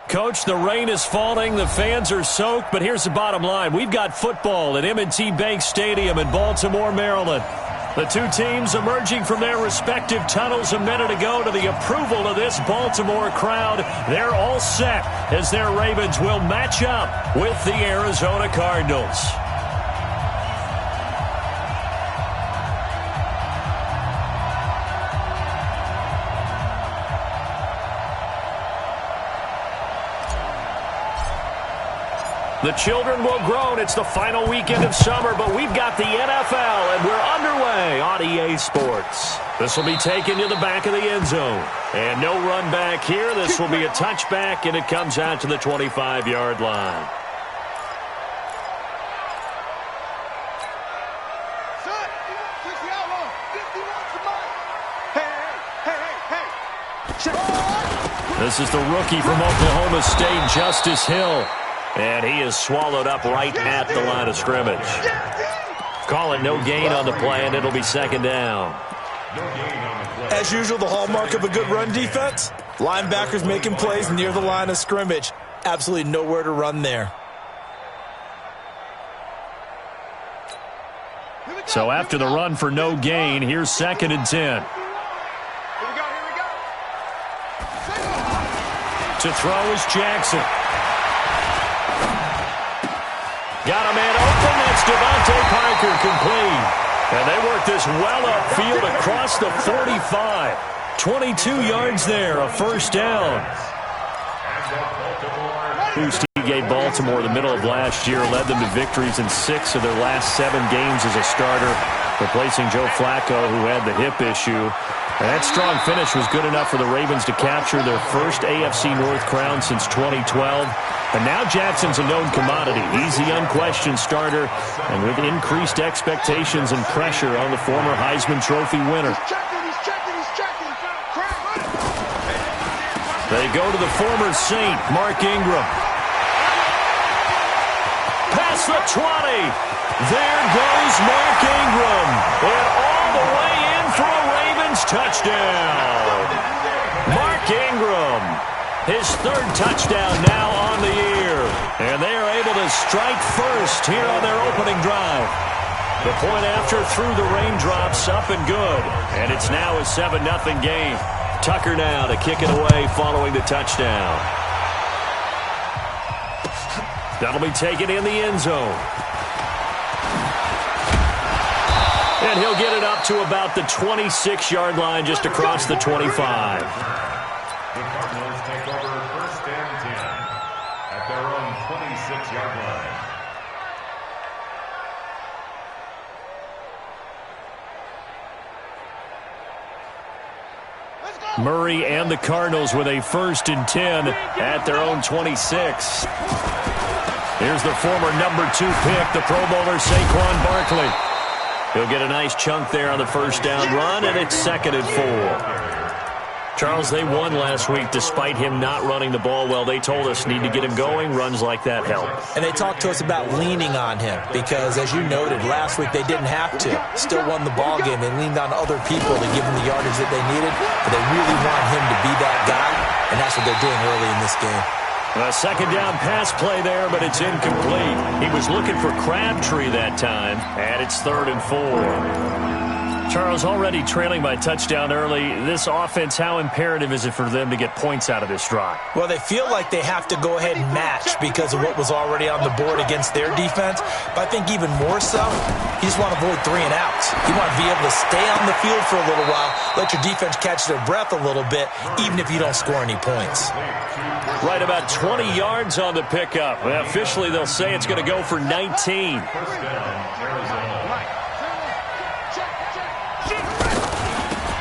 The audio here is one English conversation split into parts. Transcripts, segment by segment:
Coach, the rain is falling, the fans are soaked, but here's the bottom line. We've got football at M&T Bank Stadium in Baltimore, Maryland. The two teams emerging from their respective tunnels a minute ago to the approval of this Baltimore crowd. They're all set as their Ravens will match up with the Arizona Cardinals. The children will groan. It's the final weekend of summer, but we've got the NFL, and we're underway on EA Sports. This will be taken to the back of the end zone. And no run back here. This will be a touchback, and it comes out to the 25-yard line. This is the rookie from Oklahoma State, Justice Hill. And he is swallowed up right at the line of scrimmage. Call it no gain on the play, and it'll be second down. As usual, the hallmark of a good run defense, linebackers making plays near the line of scrimmage. Absolutely nowhere to run there. So after the run for no gain, here's 2nd and 10. To throw is Jackson. Got a man open. That's Devontae Parker complete. And they work this well upfield across the 45. 22 yards there, a first down. He gave Baltimore the middle of last year, led them to victories in 6 of their last 7 games as a starter, replacing Joe Flacco, who had the hip issue. And that strong finish was good enough for the Ravens to capture their first AFC North crown since 2012. And now Jackson's a known commodity. He's the unquestioned starter, and with increased expectations and pressure on the former Heisman Trophy winner. They go to the former Saint, Mark Ingram. Past the 20. There goes Mark Ingram. And all the way in for a Ravens touchdown. Mark Ingram, his 3rd touchdown now on the year. And they are able to strike first here on their opening drive. The point after through the raindrops, up and good. And it's now a 7-0 game. Tucker now to kick it away following the touchdown. That'll be taken in the end zone. And he'll get it up to about the 26-yard line just across the 25. The Cardinals take over 1st and 10 at their own 26-yard line. Murray and the Cardinals with a 1st and 10 at their own 26. Here's the former number 2 pick, the Pro Bowler Saquon Barkley. He'll get a nice chunk there on the first down run, and it's 2nd and 4. Charles, they won last week despite him not running the ball well. They told us need to get him going. Runs like that help. And they talked to us about leaning on him because, as you noted, last week they didn't have to. Still won the ball game. They leaned on other people to give them the yardage that they needed, but they really want him to be that guy, and that's what they're doing early in this game. A 2nd down pass play there, but it's incomplete. He was looking for Crabtree that time, and it's 3rd and 4. Charles, already trailing by touchdown early. This offense, how imperative is it for them to get points out of this drive? Well, they feel like they have to go ahead and match because of what was already on the board against their defense. But I think even more so, you just want to avoid 3 and outs. You want to be able to stay on the field for a little while, let your defense catch their breath a little bit, even if you don't score any points. Right about 20 yards on the pickup. Well, officially, they'll say it's going to go for 19.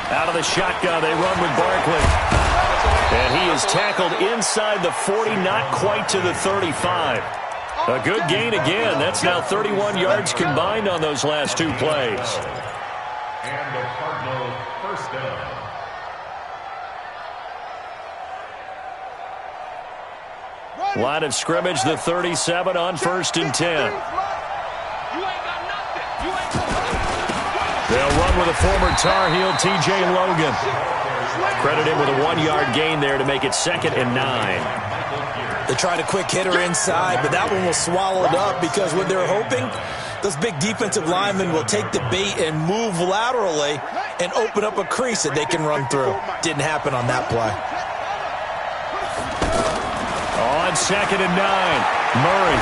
Out of the shotgun, they run with Barkley. And he is tackled inside the 40, not quite to the 35. A good gain again. That's now 31 yards combined on those last 2 plays. And the Cardinal first down. Line of scrimmage, the 37 on 1st and 10. They'll run with a former Tar Heel, T.J. Logan. Credit him with a 1-yard gain there to make it 2nd and 9. They tried a quick hitter inside, but that one was swallowed up because what they're hoping, those big defensive linemen will take the bait and move laterally and open up a crease that they can run through. Didn't happen on that play. On 2nd and 9, Murray.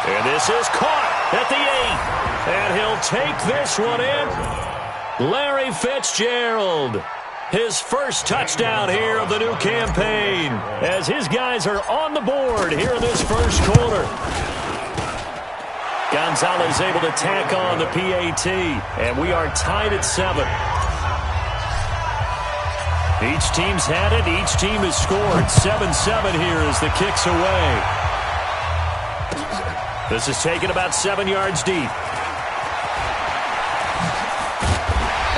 And this is caught at the 8. And he'll take this one in. Larry Fitzgerald. His first touchdown here of the new campaign as his guys are on the board here in this first quarter. Gonzalez able to tack on the PAT, and we are tied at 7. Each team's had it. Each team has scored. 7-7 here as the kick's away. This is taken about 7 yards deep.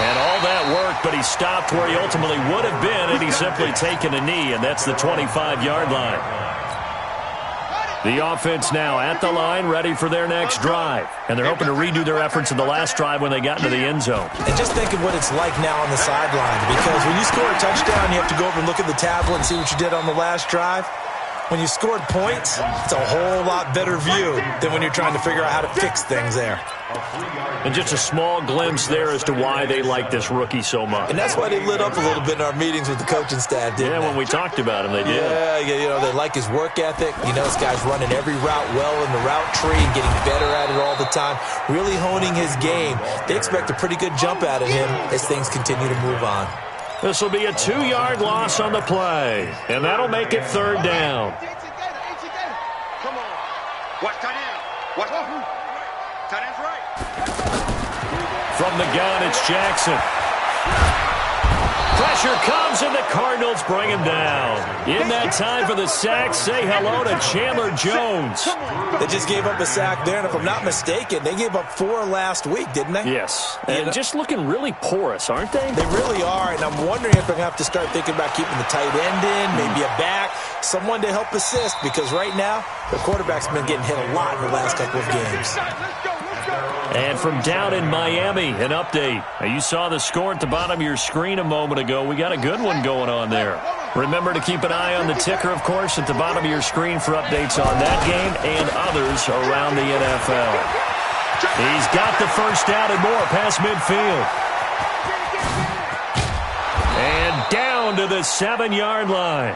And all that work, but he stopped where he ultimately would have been, and he's simply taken a knee, and that's the 25-yard line. The offense now at the line, ready for their next drive. And they're hoping to redo their efforts in the last drive when they got into the end zone. And just think of what it's like now on the sideline, because when you score a touchdown, you have to go over and look at the tablet and see what you did on the last drive. When you scored points, it's a whole lot better view than when you're trying to figure out how to fix things there. And just a small glimpse there as to why they like this rookie so much. And that's why they lit up a little bit in our meetings with the coaching staff, didn't they? Yeah, when we talked about him, they did. Yeah, you know, they like his work ethic. You know, this guy's running every route well in the route tree and getting better at it all the time, really honing his game. They expect a pretty good jump out of him as things continue to move on. This will be a 2-yard loss on the play, and that'll make it 3rd down. Come on. Watch tight end. Watch. Tight end's right. From the gun, it's Jackson. Pressure comes, and the Cardinals bring him down. In that time for the sack, say hello to Chandler Jones. They just gave up a sack there, and if I'm not mistaken, they gave up 4 last week, didn't they? Yes, and just looking really porous, aren't they? They really are, and I'm wondering if they're going to have to start thinking about keeping the tight end in, maybe a back, someone to help assist, because right now, the quarterback's been getting hit a lot in the last couple of games. And from down in Miami, an update. Now, you saw the score at the bottom of your screen a moment ago. We got a good one going on there. Remember to keep an eye on the ticker, of course, at the bottom of your screen for updates on that game and others around the NFL. He's got the first down and more past midfield. And down to the 7-yard line.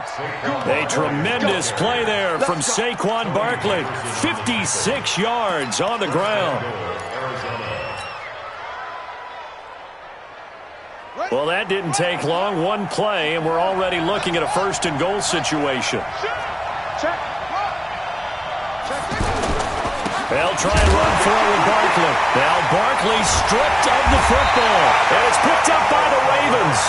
A tremendous play there from Saquon Barkley. 56 yards on the ground. Well, that didn't take long. One play, and we're already looking at a 1st and goal situation. They'll try and run forward Barkley. Now Barkley stripped of the football. And it's picked up by the Ravens.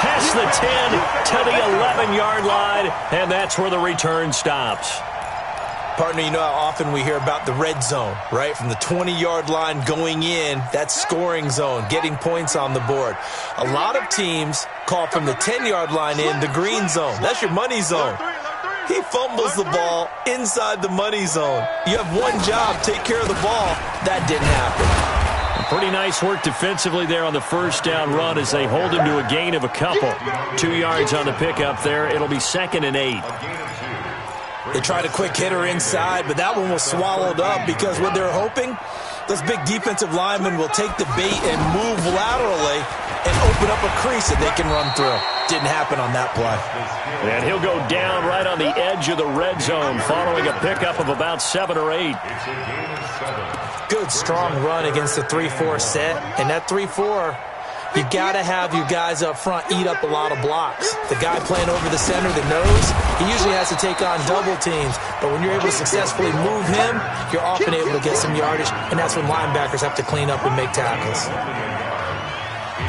Past the 10 to the 11-yard line, and that's where the return stops. Partner, you know how often we hear about the red zone, right? From the 20-yard line going in, that's scoring zone, getting points on the board. A lot of teams call from the 10-yard line in the green zone. That's your money zone. He fumbles the ball inside the money zone. You have one job, take care of the ball. That didn't happen. Pretty nice work defensively there on the first down run as they hold him to a gain of a couple. 2 yards on the pickup there. It'll be 2nd and 8. They tried a quick hitter inside, but that one was swallowed up because what they're hoping, those big defensive linemen will take the bait and move laterally and open up a crease that they can run through. Didn't happen on that play. And he'll go down right on the edge of the red zone following a pickup of about 7 or 8. Good, strong run against the 3-4 set. And that 3-4, you got to have your guys up front eat up a lot of blocks. The guy playing over the center, the nose, he usually has to take on double teams. But when you're able to successfully move him, you're often able to get some yardage, and that's when linebackers have to clean up and make tackles.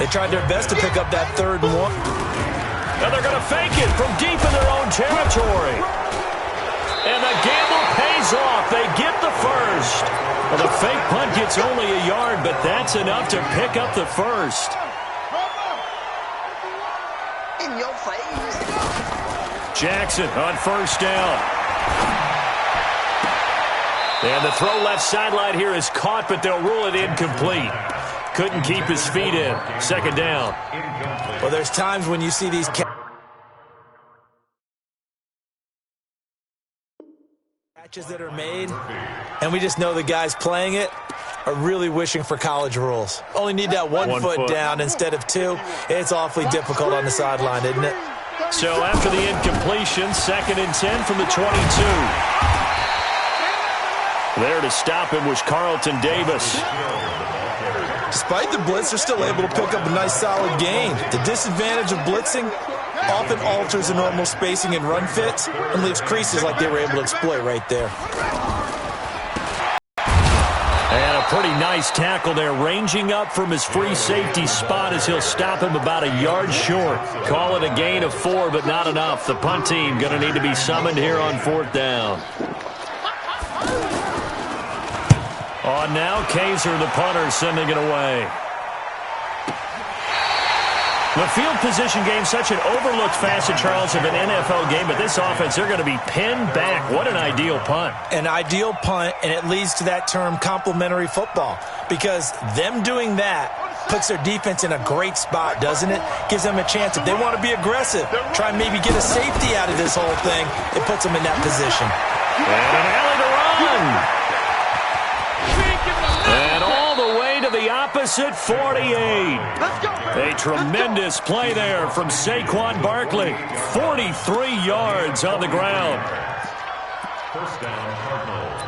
They tried their best to pick up that 3rd and 1. Now they're going to fake it from deep in their own territory. And the gamble pays off. They get the first. Well, the fake punt gets only a yard, but that's enough to pick up the first. In your face. Jackson on first down. And the throw left sideline here is caught, but they'll rule it incomplete. Couldn't keep his feet in. 2nd down. Well, there's times when you see these Catches that are made, and we just know the guys playing it are really wishing for college rules. Only need that one foot down instead of two. It's awfully difficult on the sideline, isn't it? So after the incompletion, 2nd and 10 from the 22. There to stop him was Carlton Davis. Despite the blitz, they're still able to pick up a nice solid gain. The disadvantage of blitzing often alters the normal spacing and run fits and leaves creases like they were able to exploit right there. And a pretty nice tackle there, ranging up from his free safety spot as he'll stop him about a yard short. Call it a gain of 4, but not enough. The punt team going to need to be summoned here on 4th down. On now, Kaiser, the punter, sending it away. The field position game, such an overlooked facet, Charles, of an NFL game, but this offense, they're going to be pinned back. What an ideal punt. An ideal punt, and it leads to that term complementary football, because them doing that puts their defense in a great spot, doesn't it? Gives them a chance. If they want to be aggressive, try and maybe get a safety out of this whole thing, it puts them in that position. And an alley to run. And all the way to the opposite 48. A tremendous play there from Saquon Barkley. 43 yards on the ground. 1st down, Cardinals.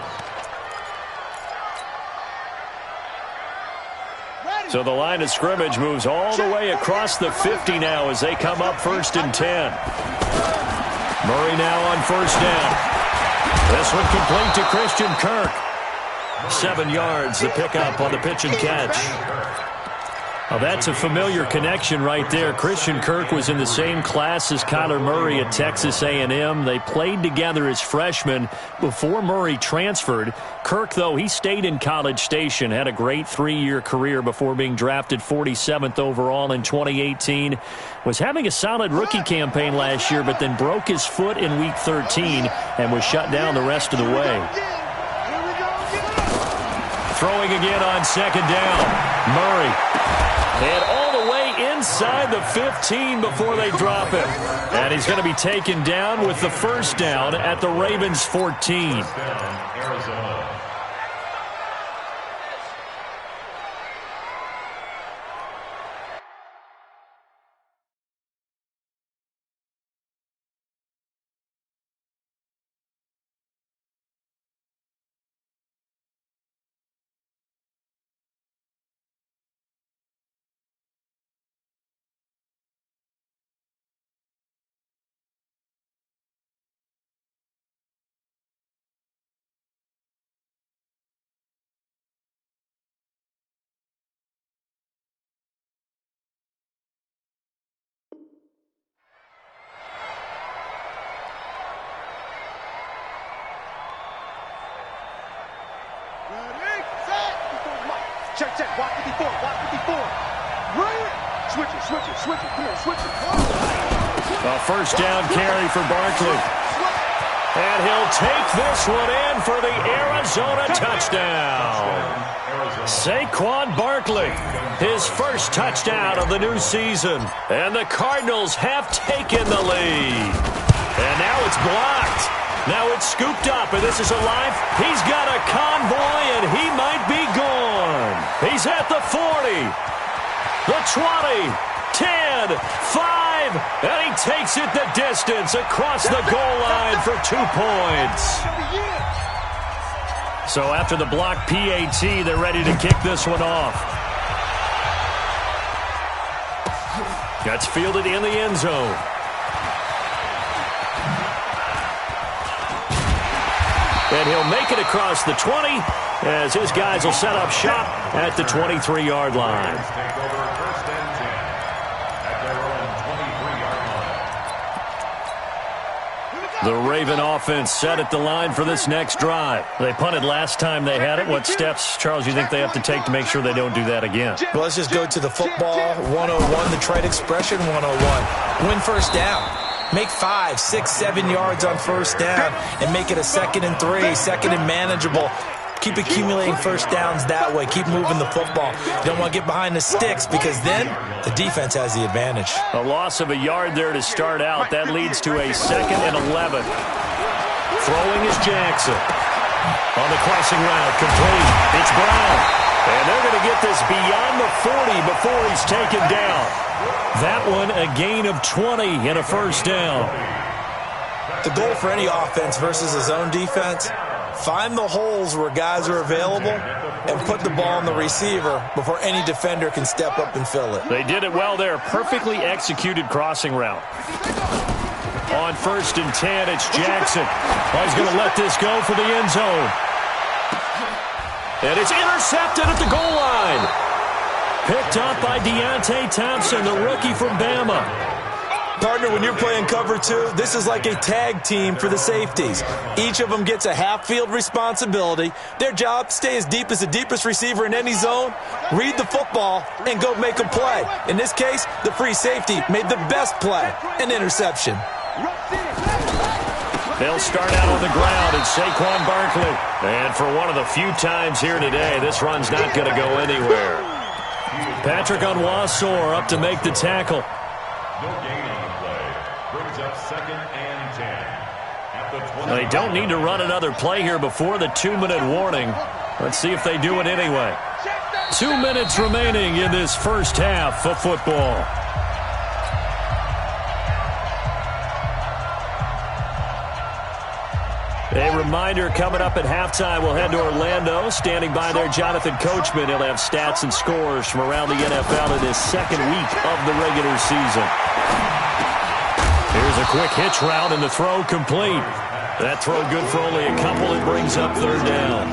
So the line of scrimmage moves all the way across the 50 now as they come up 1st and 10. Murray now on 1st down. This one complete to Christian Kirk. 7 yards, the pickup on the pitch and catch. Well, that's a familiar connection right there. Christian Kirk was in the same class as Kyler Murray at Texas A&M. They played together as freshmen before Murray transferred. Kirk, though, he stayed in College Station, had a great 3-year career before being drafted 47th overall in 2018. Was having a solid rookie campaign last year, but then broke his foot in Week 13 and was shut down the rest of the way. Throwing again on 2nd down. Murray. And all the way inside the 15 before they drop him. And he's going to be taken down with the 1st down at the Ravens 14. Arizona. Check, watch 54, watch 54. Right. Switch it, come on, switch it. A 1st down carry for Barkley. And he'll take this one in for the Arizona touchdown. Saquon Barkley, his 1st touchdown of the new season. And the Cardinals have taken the lead. And now it's blocked. Now it's scooped up, and this is a life. He's got a convoy, and he might be gone. He's at the 40, the 20, 10, 5, and he takes it the distance across the goal line for 2 points. So after the block PAT, they're ready to kick this one off. That's fielded in the end zone. And he'll make it across the 20 as his guys will set up shop at the 23-yard line. Take over 1st and 10 at their own 23-yard line. The Raven offense set at the line for this next drive. They punted last time they had it. What steps, Charles, you think they have to take to make sure they don't do that again? Well, let's just go to the football 101, the trite expression 101. Win 1st down. Make 5, 6, 7 yards on 1st down and make it a 2nd and 3, 2nd and manageable. Keep accumulating 1st downs that way. Keep moving the football. You don't want to get behind the sticks because then the defense has the advantage. A loss of a yard there to start out. That leads to a 2nd and 11. Throwing is Jackson. On the crossing route, complete. It's Brown. And they're going to get this beyond the 40 before he's taken down. That one a gain of 20 and a first down. The goal for any offense versus a zone defense, find the holes where guys are available and put the ball on the receiver before any defender can step up and fill it. They did it well there. Perfectly executed crossing route. On 1st and 10, it's Jackson. Oh, he's going to let this go for the end zone. And it's intercepted at the goal line. Picked up by Deontay Thompson, the rookie from Bama. Partner, when you're playing cover 2, this is like a tag team for the safeties. Each of them gets a half-field responsibility. Their job, stay as deep as the deepest receiver in any zone, read the football, and go make a play. In this case, the free safety made the best play, an interception. They'll start out on the ground at Saquon Barkley. And for one of the few times here today, this run's not going to go anywhere. Patrick Onwuasor up to make the tackle. No gain on the play. Brings up 2nd and 10. At the 20. They don't need to run another play here before the 2-minute warning. Let's see if they do it anyway. 2 minutes remaining in this first half of football. A reminder, coming up at halftime, we'll head to Orlando. Standing by there, Jonathan Coachman. He'll have stats and scores from around the NFL in his 2nd week of the regular season. Here's a quick hitch route, and the throw complete. That throw good for only a couple. It brings up 3rd down.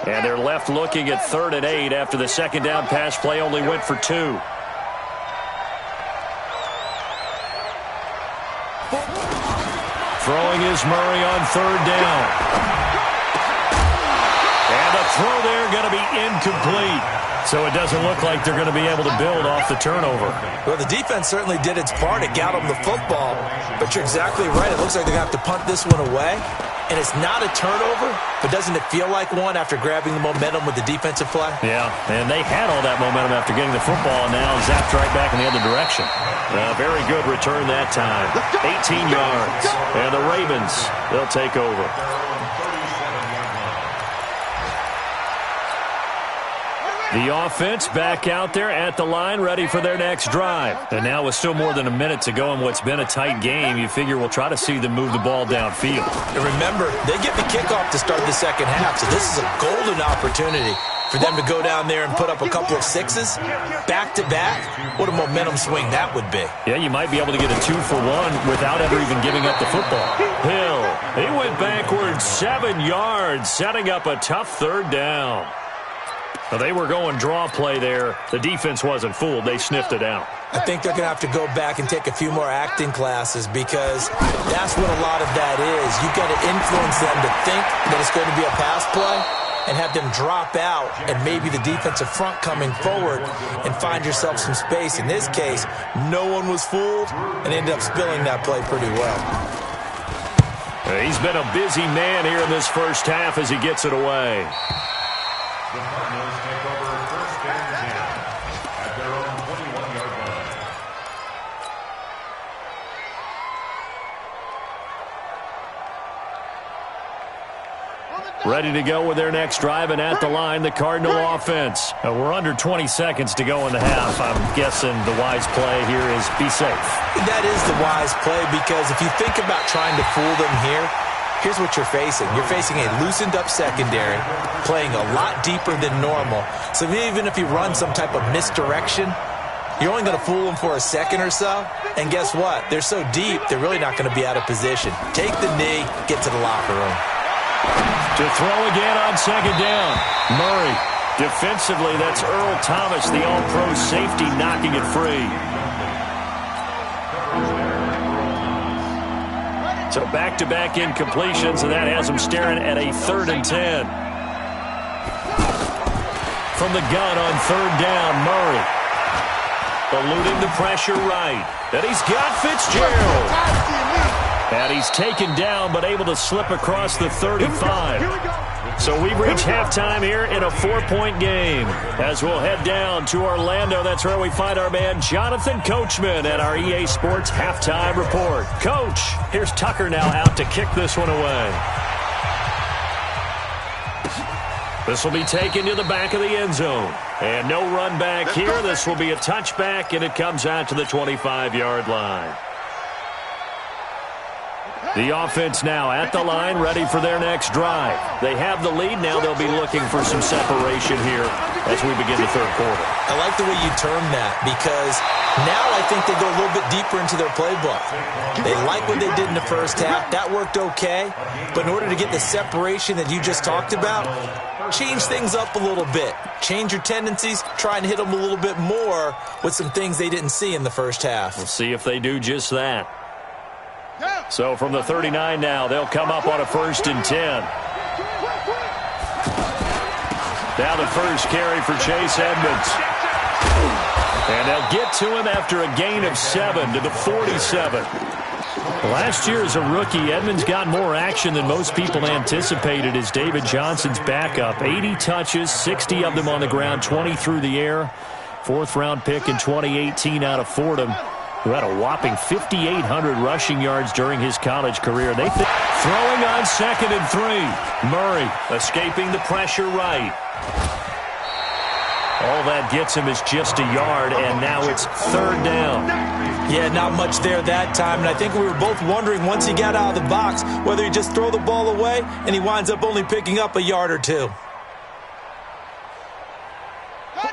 And they're left looking at 3rd and 8 after the 2nd down pass play only went for 2. Throwing is Murray on 3rd down. And the throw there going to be incomplete. So it doesn't look like they're going to be able to build off the turnover. Well, the defense certainly did its part. It got them the football. But you're exactly right. It looks like they're going to have to punt this one away. And it's not a turnover, but doesn't it feel like one after grabbing the momentum with the defensive play? Yeah, and they had all that momentum after getting the football, and now zapped right back in the other direction. Very good return that time. 18 yards. And the Ravens, they'll take over. The offense back out there at the line, ready for their next drive. And now with still more than a minute to go in what's been a tight game, you figure we'll try to see them move the ball downfield. And remember, they get the kickoff to start the 2nd half, so this is a golden opportunity for them to go down there and put up a couple of 6s back-to-back. What a momentum swing that would be. Yeah, you might be able to get a 2-for-1 without ever even giving up the football. Hill, he went backwards 7 yards, setting up a tough 3rd down. Well, they were going draw play there. The defense wasn't fooled. They sniffed it out. I think they're going to have to go back and take a few more acting classes because that's what a lot of that is. You've got to influence them to think that it's going to be a pass play and have them drop out and maybe the defensive front coming forward and find yourself some space. In this case, no one was fooled and ended up spilling that play pretty well. He's been a busy man here in this first half as he gets it away. The Cardinals take over 1st and 10 at their own 21-yard line. Ready to go with their next drive, and at the line, the Cardinal offense. We're under 20 seconds to go in the half. I'm guessing the wise play here is be safe. That is the wise play because if you think about trying to fool them here, here's what you're facing. You're facing a loosened-up secondary, playing a lot deeper than normal. So even if you run some type of misdirection, you're only going to fool them for a second or so. And guess what? They're so deep, they're really not going to be out of position. Take the knee, get to the locker room. To throw again on 2nd down. Murray. Defensively, that's Earl Thomas, the all-pro safety, knocking it free. So back-to-back incompletions, and that has them staring at a 3rd and 10. From the gun on 3rd down, Murray. Eluding the pressure right. And he's got Fitzgerald. And he's taken down but able to slip across the 35. So we've reached halftime here in a 4-point game. As we'll head down to Orlando, that's where we find our man Jonathan Coachman at our EA Sports Halftime Report. Coach, here's Tucker now out to kick this one away. This will be taken to the back of the end zone. And no run back here. This will be a touchback, and it comes out to the 25-yard line. The offense now at the line, ready for their next drive. They have the lead. Now they'll be looking for some separation here as we begin the third quarter. I like the way you term that because now I think they go a little bit deeper into their playbook. They like what they did in the first half. That worked okay. But in order to get the separation that you just talked about, change things up a little bit. Change your tendencies. Try and hit them a little bit more with some things they didn't see in the first half. We'll see if they do just that. So from the 39 now, they'll come up on a 1st and 10. Now the first carry for Chase Edmonds. And they'll get to him after a gain of 7 to the 47. Last year as a rookie, Edmonds got more action than most people anticipated as David Johnson's backup. 80 touches, 60 of them on the ground, 20 through the air. 4th-round pick in 2018 out of Fordham, who had a whopping 5,800 rushing yards during his college career. Throwing on 2nd and 3. Murray escaping the pressure right. All that gets him is just a yard, and now it's 3rd down. Yeah, not much there that time, and I think we were both wondering once he got out of the box whether he'd just throw the ball away, and he winds up only picking up a yard or two.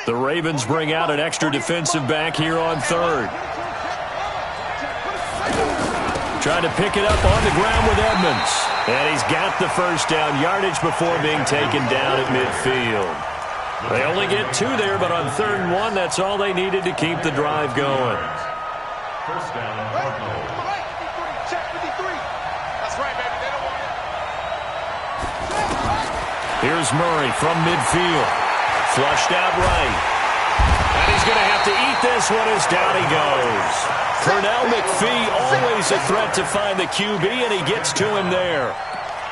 The Ravens bring out an extra defensive back here on 3rd. Trying to pick it up on the ground with Edmonds. And he's got the first down yardage before being taken down at midfield. They only get 2 there, but on 3rd and 1, that's all they needed to keep the drive going. First down, Cardinals. Here's Murray from midfield. Flushed out right. And he's going to have to eat this one as down he goes. Pernell McPhee, always a threat to find the QB, and he gets to him there.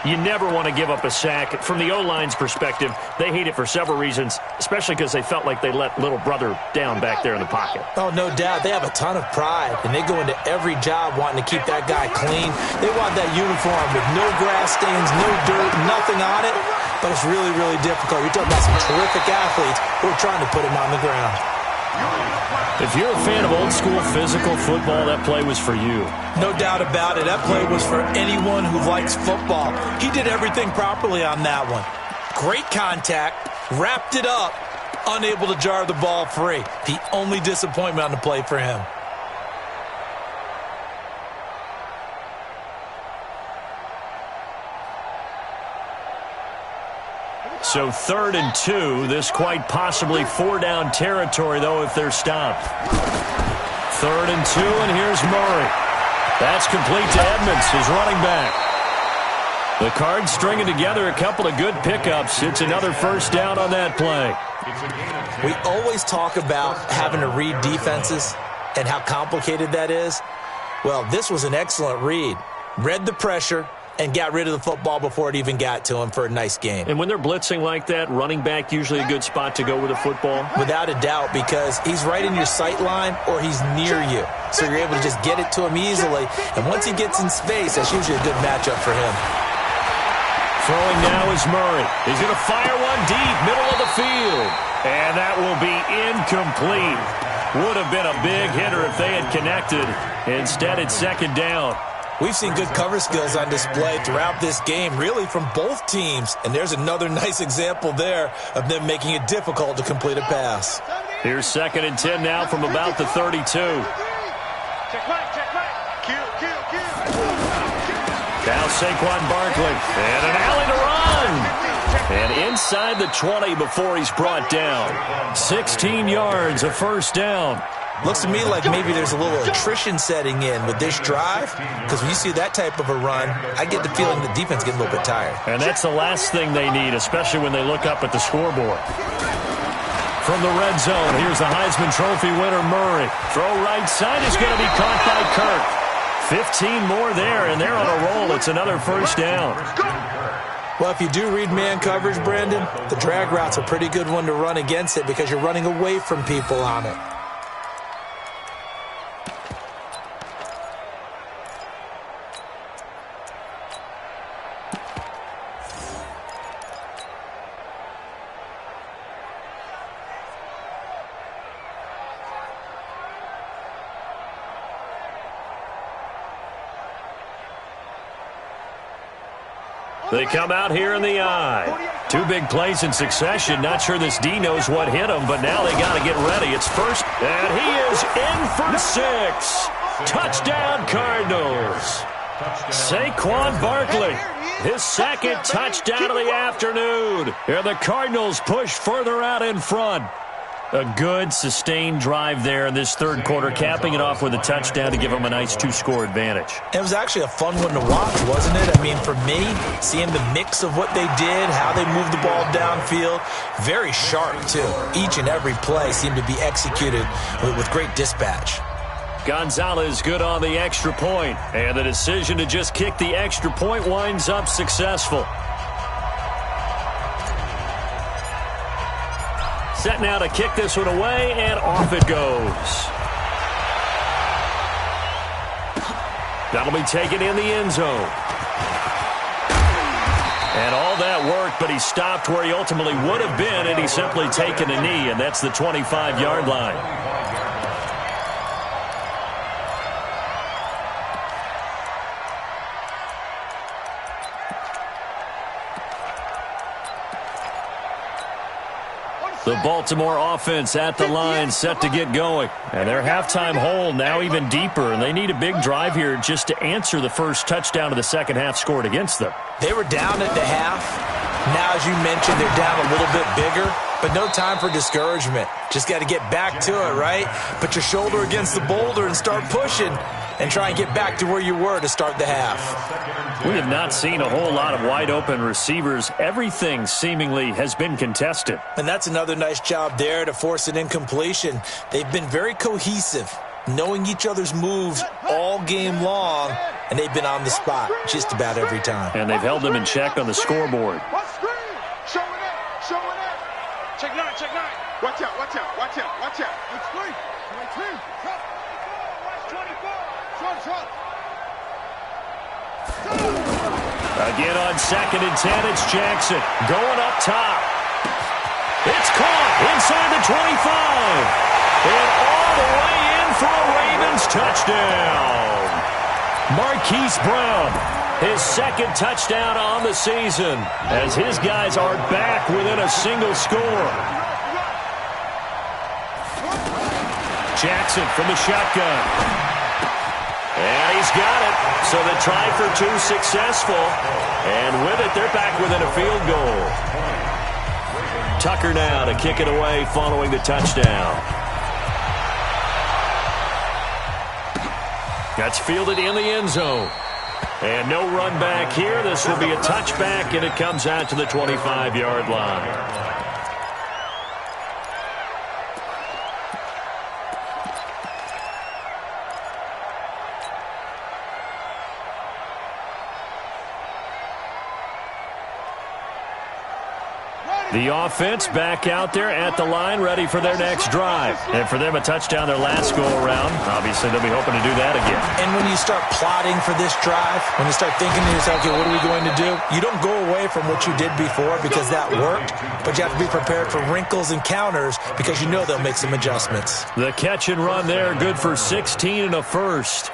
You never want to give up a sack. From the O-line's perspective, they hate it for several reasons, especially because they felt like they let little brother down back there in the pocket. Oh, no doubt. They have a ton of pride, and they go into every job wanting to keep that guy clean. They want that uniform with no grass stains, no dirt, nothing on it. But it's really, really difficult. You're talking about some terrific athletes who are trying to put him on the ground. If you're a fan of old-school physical football, that play was for you. No doubt about it. That play was for anyone who likes football. He did everything properly on that one. Great contact, wrapped it up, unable to jar the ball free. The only disappointment on the play for him. So 3rd and 2, this quite possibly 4-down territory, though, if they're stopped. 3rd and 2, and here's Murray. That's complete to Edmonds, his running back. The Cards stringing together a couple of good pickups. It's another 1st down on that play. We always talk about having to read defenses and how complicated that is. Well, this was an excellent read. Read the pressure and got rid of the football before it even got to him for a nice game. And when they're blitzing like that, running back usually a good spot to go with the football? Without a doubt, because he's right in your sight line or he's near you. So you're able to just get it to him easily. And once he gets in space, that's usually a good matchup for him. Throwing now is Murray. He's going to fire one deep, middle of the field. And that will be incomplete. Would have been a big hitter if they had connected. Instead, it's 2nd down. We've seen good cover skills on display throughout this game, really from both teams. And there's another nice example there of them making it difficult to complete a pass. Here's 2nd and 10 now from about the 32. Check right. Now Saquon Barkley. And an alley to run. And inside the 20 before he's brought down. 16 yards, a 1st down. Looks to me like maybe there's a little attrition setting in with this drive, because when you see that type of a run, I get the feeling the defense gets a little bit tired. And that's the last thing they need, especially when they look up at the scoreboard. From the red zone, here's the Heisman Trophy winner, Murray. Throw right side is going to be caught by Kirk. 15 more there, and they're on a roll. It's another first down. Well, if you do read man coverage, Brandon, the drag route's a pretty good one to run against it because you're running away from people on it. They come out here in the eye. 2 big plays in succession. Not sure this D knows what hit him, but now they got to get ready. It's first, and he is in for 6. Touchdown, Cardinals. Saquon Barkley, his second touchdown of the afternoon. And the Cardinals push further out in front. A good, sustained drive there in this third quarter, capping it off with a touchdown to give them a nice 2-score advantage. It was actually a fun one to watch, wasn't it? I mean, for me, seeing the mix of what they did, how they moved the ball downfield, very sharp, too. Each and every play seemed to be executed with great dispatch. Gonzalez good on the extra point, and the decision to just kick the extra point winds up successful. Set now to kick this one away, and off it goes. That'll be taken in the end zone. And all that worked, but he stopped where he ultimately would have been, and he's simply taken a knee, and that's the 25-yard line. The Baltimore offense at the line, set to get going. And their halftime hole now even deeper, and they need a big drive here just to answer the first touchdown of the second half scored against them. They were down at the half. Now, as you mentioned, they're down a little bit bigger, but no time for discouragement. Just got to get back to it, right? Put your shoulder against the boulder and start pushing and try and get back to where you were to start the half. We have not seen a whole lot of wide-open receivers. Everything seemingly has been contested. And that's another nice job there to force an incompletion. They've been very cohesive, knowing each other's moves all game long, and they've been on the spot just about every time. And they've held them in check on the scoreboard. Showing up. Check 9. Watch out. It's 3. 22. Watch 24. Short. Again on 2nd and 10, it's Jackson going up top. It's caught inside the 25. And all the way in for a Ravens touchdown. Marquise Brown, his second touchdown on the season, as his guys are back within a single score. Jackson from the shotgun. And he's got it. So the try for 2 successful. And with it, they're back within a field goal. Tucker now to kick it away following the touchdown. That's fielded in the end zone. And no run back here. This will be a touchback, and it comes out to the 25-yard line. The offense back out there at the line, ready for their next drive. And for them, a touchdown their last go-around. Obviously, they'll be hoping to do that again. And when you start plotting for this drive, when you start thinking to yourself, okay, what are we going to do? You don't go away from what you did before because that worked, but you have to be prepared for wrinkles and counters because you know they'll make some adjustments. The catch and run there, good for 16 and a first.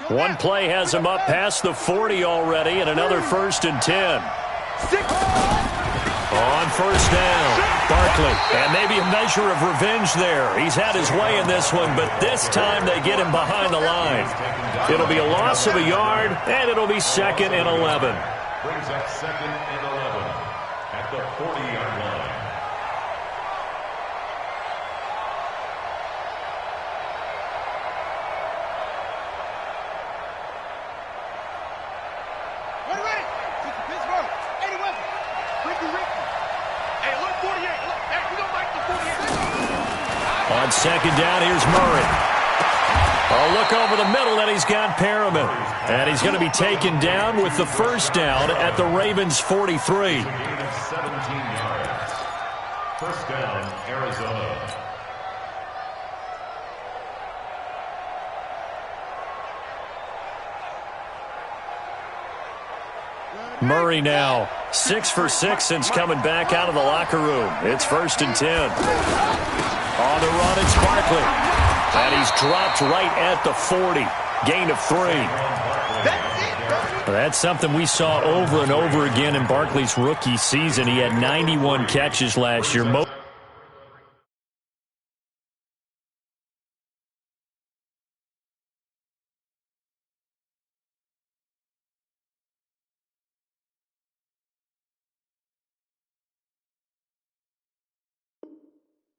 One play has him up past the 40 already, and another 1st and 10. On first down, Barkley, and maybe a measure of revenge there. He's had his way in this one, but this time they get him behind the line. It'll be a loss of a yard, and it'll be 2nd and 11. Brings up 2nd and 11 at the 40-yard line. Hey, look, 48. Look. On second down, here's Murray. A look over the middle, and he's got Perriman. And he's going to be taken down with the first down at the Ravens' 43. 17 yards. First down, Arizona. Murray now 6 for 6 since coming back out of the locker room. It's 1st and 10. On the run, it's Barkley. And he's dropped right at the 40. Gain of 3. That's something we saw over and over again in Barkley's rookie season. He had 91 catches last year.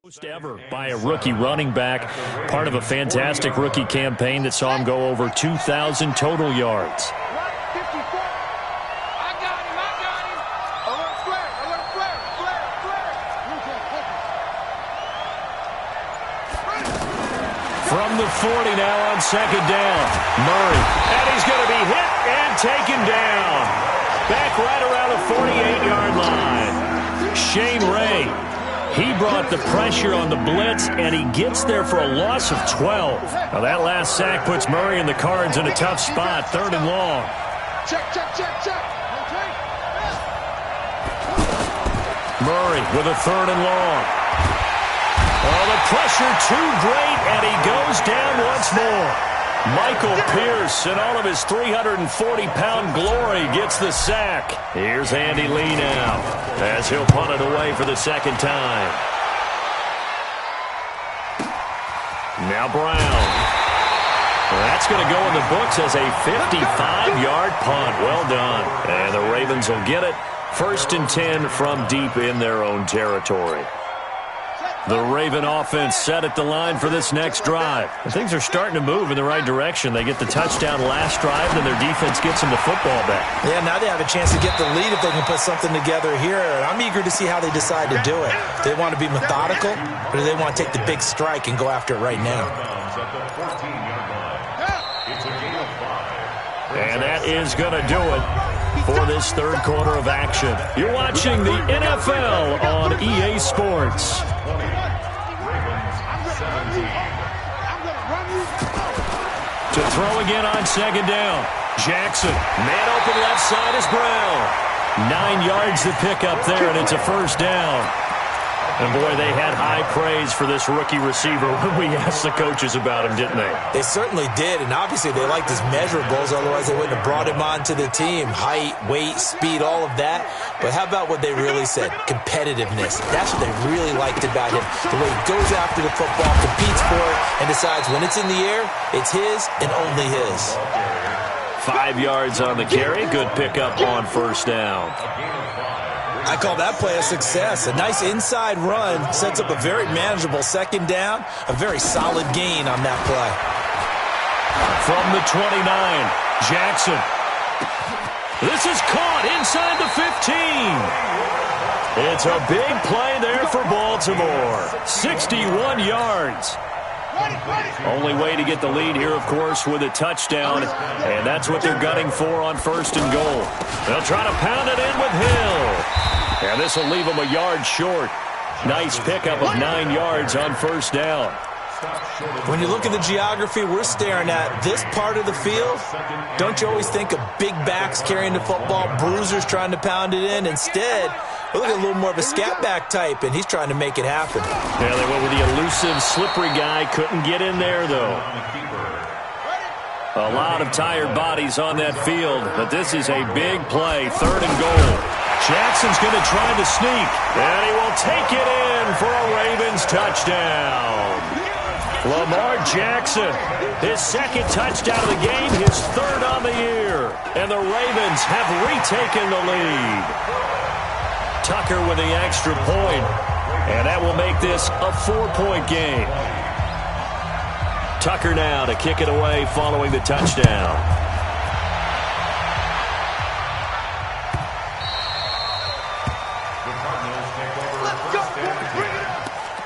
Most ever by a rookie running back, part of a fantastic rookie campaign that saw him go over 2,000 total yards. From the 40 now on second down, Murray, and he's going to be hit and taken down. Back right around the 48-yard line. Shane Ray. He brought the pressure on the blitz, and he gets there for a loss of 12. Now, that last sack puts Murray and the Cards in a tough spot, 3rd and long. Check. Okay. Murray with a 3rd and long. Oh, the pressure too great, and he goes down once more. Michael Pierce, in all of his 340-pound glory, gets the sack. Here's Andy Lee now, as he'll punt it away for the second time. Now Brown. That's going to go in the books as a 55-yard punt. Well done. And the Ravens will get it. 1st and 10 from deep in their own territory. The Raven offense set at the line for this next drive. Things are starting to move in the right direction. They get the touchdown last drive, and their defense gets them the football back. Yeah, now they have a chance to get the lead if they can put something together here. And I'm eager to see how they decide to do it. Do they want to be methodical, or do they want to take the big strike and go after it right now? And that is going to do it for this 3rd quarter of action. You're watching the NFL on EA Sports. To throw again on second down. Jackson, man open left side is Brown. 9 yards to pick up there, and it's a 1st down. And, boy, they had high praise for this rookie receiver when we asked the coaches about him, didn't they? They certainly did, and obviously they liked his measurables. Otherwise, they wouldn't have brought him onto the team. Height, weight, speed, all of that. But how about what they really said? Competitiveness. That's what they really liked about him. The way he goes after the football, competes for it, and decides when it's in the air, it's his and only his. 5 yards on the carry. Good pickup on 1st down. I call that play a success. A nice inside run sets up a very manageable second down. A very solid gain on that play. From the 29, Jackson. This is caught inside the 15. It's a big play there for Baltimore. 61 yards. Only way to get the lead here, of course, with a touchdown. And that's what they're gunning for on 1st and goal. They'll try to pound it in with Hill. And this will leave them a yard short. Nice pickup of 9 yards on 1st down. When you look at the geography we're staring at, this part of the field, don't you always think of big backs carrying the football, bruisers trying to pound it in? Instead, we look at a little more of a scat back type, and he's trying to make it happen. Yeah, they went with the elusive, slippery guy. Couldn't get in there, though. A lot of tired bodies on that field, but this is a big play, 3rd and goal. Jackson's going to try to sneak, and he will take it in for a Ravens touchdown. Lamar Jackson, his 2nd touchdown of the game, his 3rd on the year. And the Ravens have retaken the lead. Tucker with the extra point, and that will make this a 4-point game. Tucker now to kick it away following the touchdown. The Cardinals take over 1st and 10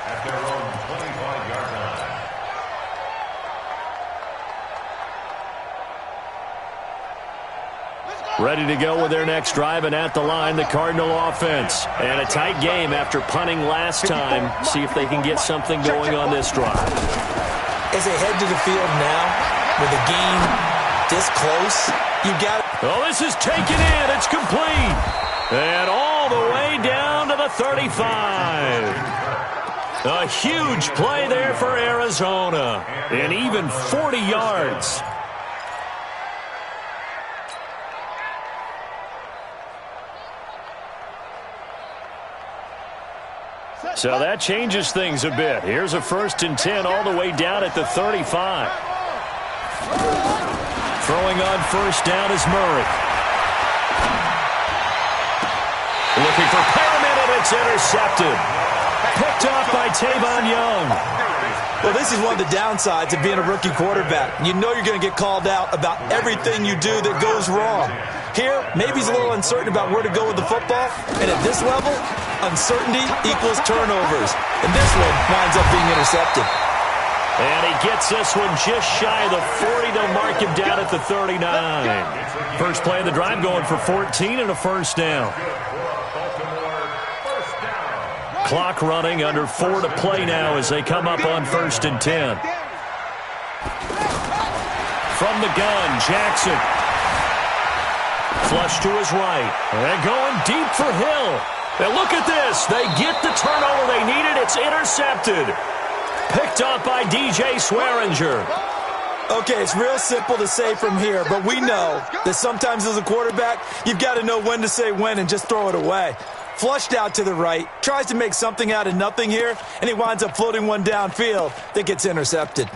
at their own 25-yard line. Ready to go with their next drive, and at the line, the Cardinal offense. And a tight game after punting last time. See if they can get something going on this drive. As they head to the field now, with the game this close, you got it. Oh, this is taken in. It's complete. And all the way down to the 35. A huge play there for Arizona. And even 40 yards. So that changes things a bit. Here's a 1st and 10 all the way down at the 35. Throwing on 1st down is Murray. Looking for Perriman, and it's intercepted. Picked off by Tavon Young. Well, this is one of the downsides of being a rookie quarterback. You know you're going to get called out about everything you do that goes wrong. Here, maybe he's a little uncertain about where to go with the football. And at this level, uncertainty equals turnovers. And this one winds up being intercepted. And he gets this one just shy of the 40. They'll mark him down at the 39. First play of the drive going for 14 and a 1st down. Clock running, under 4 to play now as they come up on 1st and 10. From the gun, Jackson. Flush to his right. And going deep for Hill. And look at this. They get the turnover they needed. It's intercepted. Picked up by DJ Swearinger. Okay, it's real simple to say from here, but we know that sometimes as a quarterback, you've got to know when to say when and just throw it away. Flushed out to the right, tries to make something out of nothing here, and he winds up floating one downfield that gets intercepted.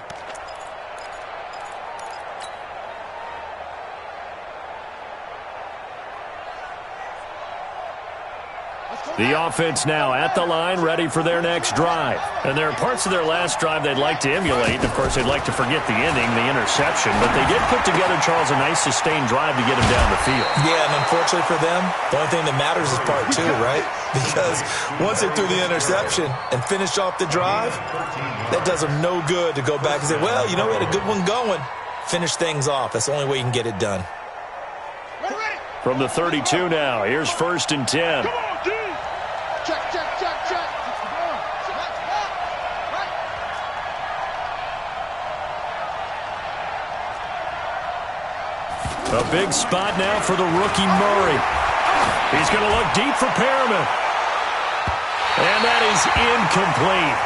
The offense now at the line, ready for their next drive. And there are parts of their last drive they'd like to emulate. Of course, they'd like to forget the ending, the interception. But they did put together, Charles, a nice sustained drive to get him down the field. Yeah, and unfortunately for them, the only thing that matters is part 2, right? Because once they threw the interception and finished off the drive, that does them no good to go back and say, well, you know, we had a good one going. Finish things off. That's the only way you can get it done. From the 32 now, here's 1st and 10. A big spot now for the rookie Murray. He's going to look deep for Perriman. And that is incomplete.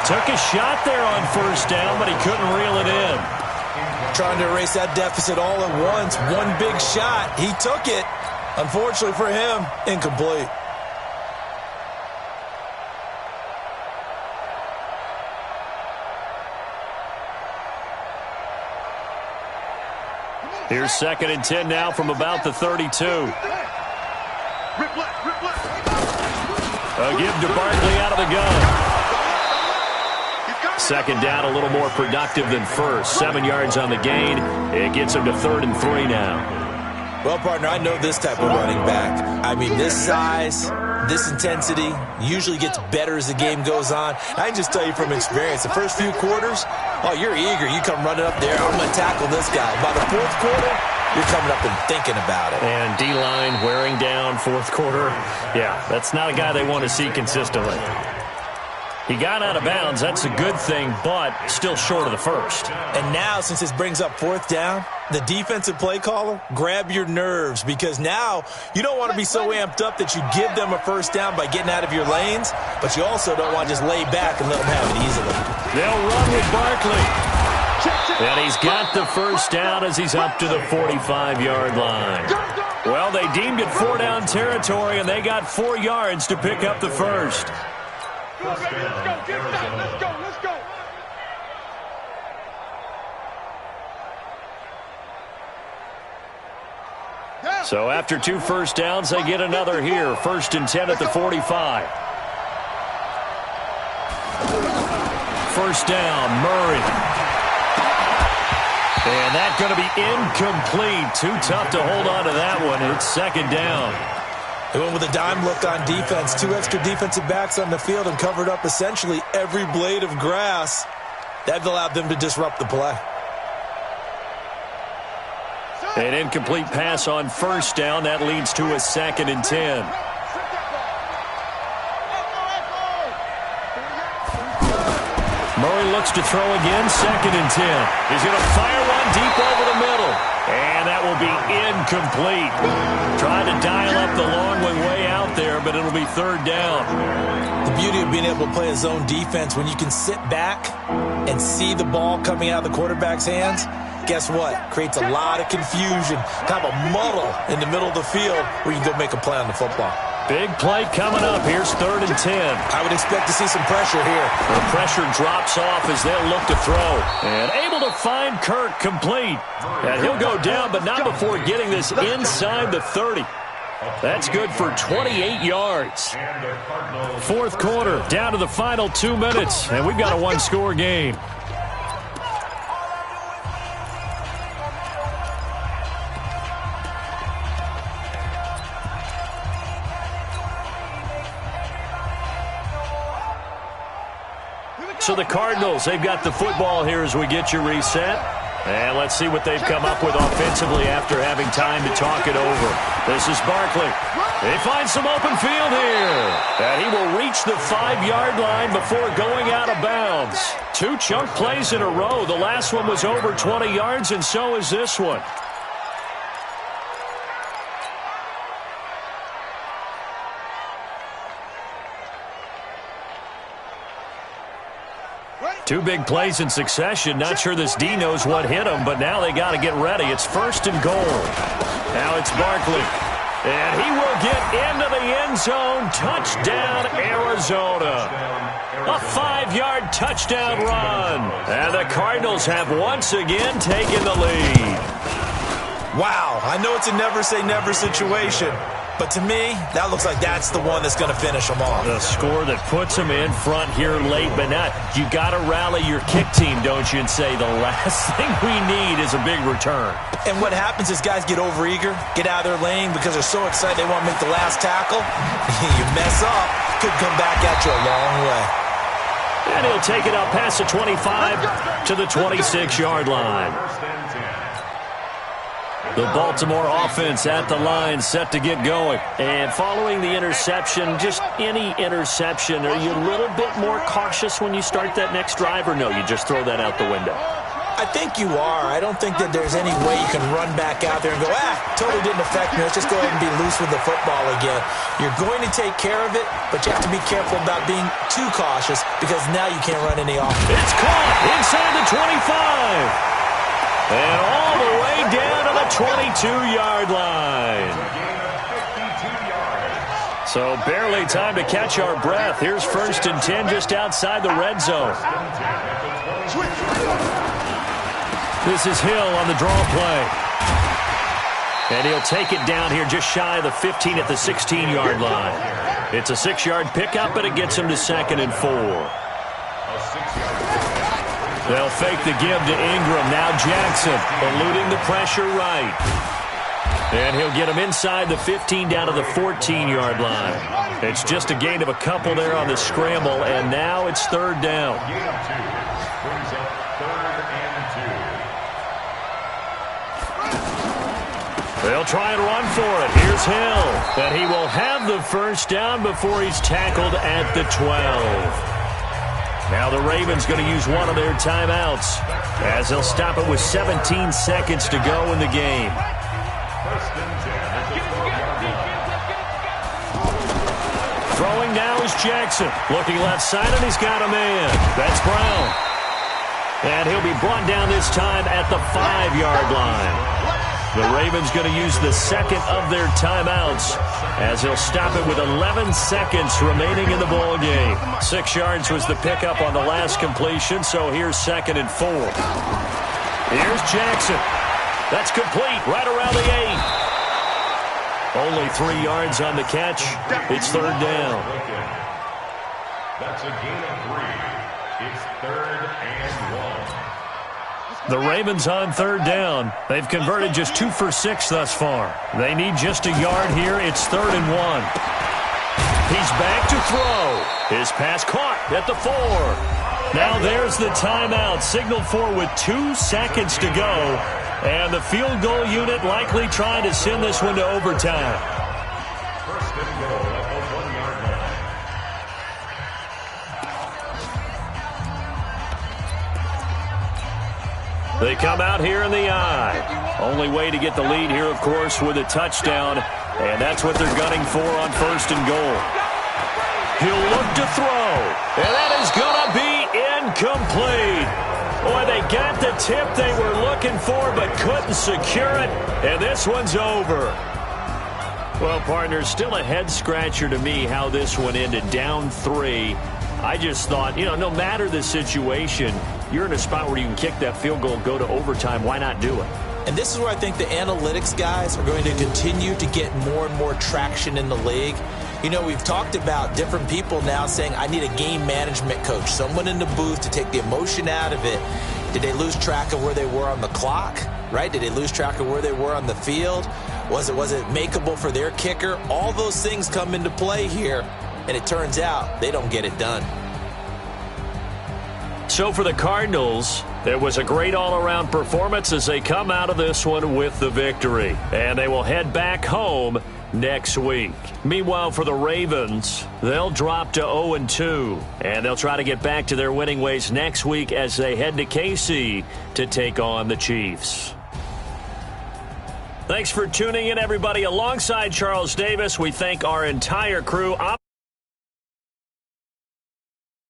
Took a shot there on 1st down, but he couldn't reel it in. Trying to erase that deficit all at once. One big shot. He took it. Unfortunately for him, incomplete. Here's 2nd and 10 now from about the 32. A give to Barkley out of the gun. 2nd down, a little more productive than 1st. 7 yards on the gain. It gets him to 3rd and 3 now. Well, partner, I know this type of running back. I mean, this size, this intensity usually gets better as the game goes on. I can just tell you from experience, the first few quarters, oh, you're eager. You come running up there, I'm going to tackle this guy. By the 4th quarter, you're coming up and thinking about it. And D-line wearing down 4th quarter. Yeah, that's not a guy they want to see consistently. He got out of bounds. That's a good thing, but still short of the 1st. And now, since this brings up 4th down, the defensive play caller, grab your nerves, because now you don't want to be so amped up that you give them a 1st down by getting out of your lanes, but you also don't want to just lay back and let them have it easily. They'll run with Barkley. And he's got the 1st down as he's up to the 45-yard line. Well, they deemed it 4-down territory, and they got 4 yards to pick up the 1st. Let's go, let's go. So after 2 1st downs, they get another here. 1st and 10 at the 45. 1st down, Murray. And that's going to be incomplete. Too tough to hold on to that one. It's 2nd down. They went with a dime look on defense. 2 extra defensive backs on the field and covered up essentially every blade of grass. That allowed them to disrupt the play. An incomplete pass on first down. That leads to a 2nd and 10. Murray looks to throw again, 2nd and 10. He's going to fire one deep over the middle. And that will be incomplete. Trying to dial up the long one way out there, but it'll be 3rd down. The beauty of being able to play a zone defense, when you can sit back and see the ball coming out of the quarterback's hands, guess what? Creates a lot of confusion, kind of a muddle in the middle of the field where you can go make a play on the football. Big play coming up. Here's 3rd and 10. I would expect to see some pressure here. The pressure drops off as they'll look to throw. And able to find Kirk complete. And he'll go down, but not before getting this inside the 30. That's good for 28 yards. 4th quarter, down to the final 2 minutes. And we've got a one-score game. So the Cardinals, they've got the football here as we get you reset. And let's see what they've come up with offensively after having time to talk it over. This is Barkley. They find some open field here. And he will reach the 5-yard line before going out of bounds. 2 chunk plays in a row. The last one was over 20 yards, and so is this one. Two big plays in succession. Not sure this D knows what hit him, but now they got to get ready. It's 1st and goal. Now it's Barkley. And he will get into the end zone. Touchdown, Arizona. A 5-yard touchdown run. And the Cardinals have once again taken the lead. Wow, I know it's a never-say-never situation. But to me, that looks like that's the one that's going to finish them off. The score that puts them in front here late, but not. You got to rally your kick team, don't you, and say the last thing we need is a big return. And what happens is guys get overeager, get out of their lane because they're so excited they want to make the last tackle. You mess up, could come back at you a long way. And he'll take it up past the 25 to the 26-yard line. The Baltimore offense at the line, set to get going. And following the interception, just any interception, are you a little bit more cautious when you start that next drive, or no, you just throw that out the window? I think you are. I don't think that there's any way you can run back out there and go, totally didn't affect me. Let's just go ahead and be loose with the football again. You're going to take care of it, but you have to be careful about being too cautious because now you can't run any offense. It's caught inside the 25. And all the way down to the 22-yard line. So barely time to catch our breath. Here's 1st and 10 just outside the red zone. This is Hill on the draw play. And he'll take it down here just shy of the 15 at the 16-yard line. It's a 6-yard pickup, but it gets him to 2nd and 4. They'll fake the give to Ingram. Now Jackson eluding the pressure right. And he'll get him inside the 15 down to the 14-yard line. It's just a gain of a couple there on the scramble, and now it's 3rd down. They'll try and run for it. Here's Hill. And he will have the 1st down before he's tackled at the 12. Now the Ravens going to use one of their timeouts as they'll stop it with 17 seconds to go in the game. Throwing now is Jackson. Looking left side, and he's got a man. That's Brown. And he'll be brought down this time at the 5-yard line. The Ravens going to use the 2nd of their timeouts as he'll stop it with 11 seconds remaining in the ball game. 6 yards was the pickup on the last completion, so here's 2nd and 4. Here's Jackson. That's complete right around the 8. Only 3 yards on the catch. It's 3rd down. That's a gain of 3. It's 3rd and 1. The Ravens on 3rd down. They've converted just 2 for 6 thus far. They need just a yard here. It's 3rd and 1. He's back to throw. His pass caught at the 4. Now there's the timeout, signaled for with 2 seconds to go. And the field goal unit likely trying to send this one to overtime. First and goal at the 1-yard line. They come out here in the I. Only way to get the lead here, of course, with a touchdown. And that's what they're gunning for on first and goal. He'll look to throw. And that is going to be incomplete. Boy, they got the tip they were looking for but couldn't secure it. And this one's over. Well, partners, still a head-scratcher to me how this one ended, down 3. I just thought, no matter the situation, you're in a spot where you can kick that field goal, go to overtime. Why not do it? And this is where I think the analytics guys are going to continue to get more and more traction in the league. We've talked about different people now saying, I need a game management coach, someone in the booth to take the emotion out of it. Did they lose track of where they were on the clock, right? Did they lose track of where they were on the field? Was it makeable for their kicker? All those things come into play here, and it turns out they don't get it done. So for the Cardinals, it was a great all-around performance as they come out of this one with the victory. And they will head back home next week. Meanwhile, for the Ravens, they'll drop to 0-2. And they'll try to get back to their winning ways next week as they head to KC to take on the Chiefs. Thanks for tuning in, everybody. Alongside Charles Davis, we thank our entire crew.